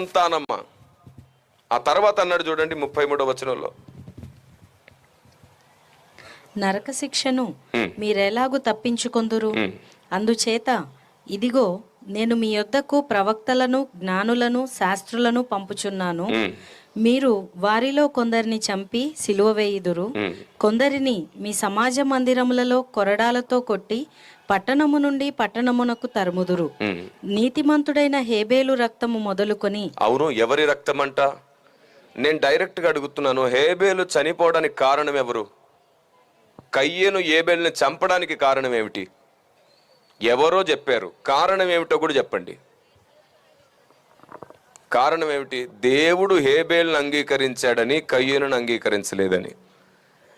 సంతానమ్మ. ఆ తర్వాత అన్నాడు చూడండి 33వ వచనంలో, నరక శిక్షను మీరెలాగు తప్పించుకొందురు? అందుచేత ఇదిగో నేను మీ యొద్దకు ప్రవక్తలను, జ్ఞానులను, శాస్త్రులను పంపుచున్నాను. మీరు వారిలో కొందరిని చంపి సిలువ వేయుదురు, కొందరిని మీ సమాజ మందిరములలో కొరడాలతో కొట్టి పట్టణము నుండి పట్టణమునకు తరుముదురు. నీతిమంతుడైన హేబేలు రక్తము మొదలుకొని. అవును, ఎవరి రక్తం అంట? నేను డైరెక్ట్గా అడుగుతున్నాను. హేబేలు చనిపోవడానికి కారణం ఎవరు? కయ్యేను హేబేలుని చంపడానికి కారణం ఏమిటి? ఎవరో చెప్పారు. కారణం ఏమిటో కూడా చెప్పండి. కారణం ఏమిటి? దేవుడు హేబేలును అంగీకరించాడని, కయ్యేనును అంగీకరించలేదని.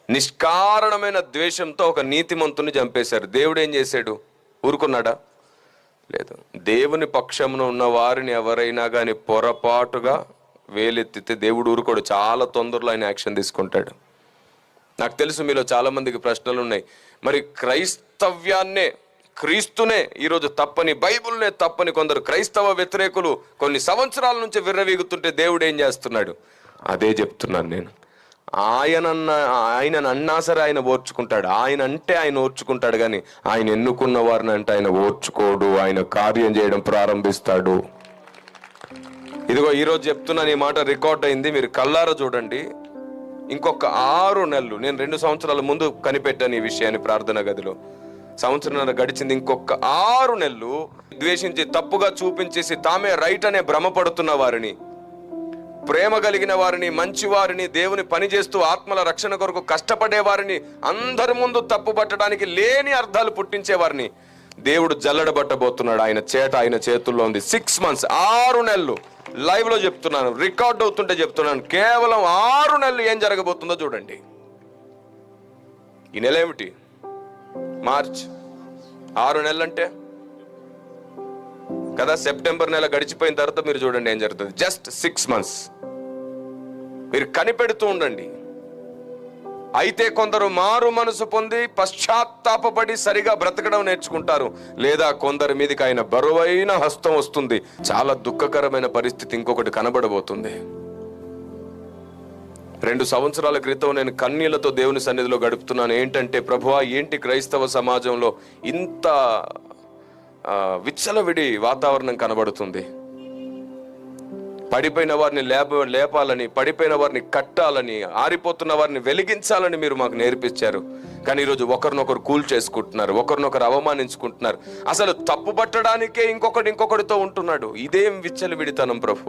నిష్కారణమైన ద్వేషంతో ఒక నీతిమంతుని చంపేశారు. దేవుడు ఏం చేశాడు? ఊరుకున్నాడా? లేదు. దేవుని పక్షమున ఉన్న వారిని ఎవరైనా కానీ పొరపాటుగా వేలెత్తితే దేవుడు ఊరుకోడు. చాలా తొందరలో ఆయన యాక్షన్ తీసుకుంటాడు. నాకు తెలుసు మీలో చాలా మందికి ప్రశ్నలు ఉన్నాయి. మరి క్రైస్తవ్యాన్నే, క్రీస్తునే ఈరోజు తప్పని, బైబిల్నే తప్పని కొందరు క్రైస్తవ వ్యతిరేకులు కొన్ని సంవత్సరాల నుంచి విర్రవీగుతుంటే దేవుడు ఏం చేస్తున్నాడు? అదే చెప్తున్నాను నేను. ఆయన అన్నా సరే ఆయన ఓర్చుకుంటాడు. ఆయన అంటే ఆయన ఓర్చుకుంటాడు, కానీ ఆయన ఎన్నుకున్న వారిని అంటే ఆయన ఓర్చుకోడు. ఆయన కార్యం చేయడం ప్రారంభిస్తాడు. ఇదిగో ఈరోజు చెప్తున్నాను, ఈ మాట రికార్డ్ అయింది, మీరు కల్లారా చూడండి. ఇంకొక 6 నెలలు, నేను 2 సంవత్సరాల ముందు కనిపెట్టాను ఈ విషయాన్ని ప్రార్థన గదిలో. సంవత్సరం గడిచింది. ఇంకొక 6 నెలలు ద్వేషించి, తప్పుగా చూపించేసి, తామే రైట్ అనే భ్రమపడుతున్న వారిని, ప్రేమ కలిగిన వారిని, మంచి వారిని, దేవుని పని చేస్తూ ఆత్మల రక్షణ కొరకు కష్టపడే వారిని, అందరి ముందు తప్పు పట్టడానికి లేని అర్థాలు పుట్టించే వారిని దేవుడు జల్లడబట్టబోతున్నాడు. ఆయన చేతుల్లో ఉంది. 6 months, 6 నెలలు లైవ్ లో చెప్తున్నాను, రికార్డ్ అవుతుంటే చెప్తున్నాను. కేవలం 6 నెలలు ఏం జరగబోతుందో చూడండి. ఈ నెల ఏమిటి? మార్చ్. 6 నెలలు అంటే కదా, సెప్టెంబర్ నెల గడిచిపోయిన తర్వాత మీరు చూడండి ఏం జరుగుతుంది. జస్ట్ 6 months మీరు కనిపెడుతూ ఉండండి. అయితే కొందరు మారు మనసు పొంది పశ్చాత్తాపపడి సరిగా బ్రతకడం నేర్చుకుంటారు, లేదా కొందరి మీదకి ఆయన బరువైన హస్తం వస్తుంది. చాలా దుఃఖకరమైన పరిస్థితి ఇంకొకటి కనబడబోతుంది. 2 సంవత్సరాల క్రితం నేను కన్నీళ్లతో దేవుని సన్నిధిలో గడుపుతున్నాను. ఏంటంటే, ప్రభువా, ఏంటి క్రైస్తవ సమాజంలో ఇంత విచ్చలవిడి వాతావరణం కనబడుతుంది? పడిపోయిన వారిని లేపాలని, పడిపోయిన వారిని కట్టాలని, ఆరిపోతున్న వారిని వెలిగించాలని మీరు మాకు నేర్పించారు. కానీ ఈరోజు ఒకరినొకరు కూల్ చేసుకుంటున్నారు, ఒకరినొకరు అవమానించుకుంటున్నారు. అసలు తప్పు పట్టడానికే ఇంకొకడితో ఉంటున్నాడు. ఇదేం విచ్చలవిడితనం ప్రభు?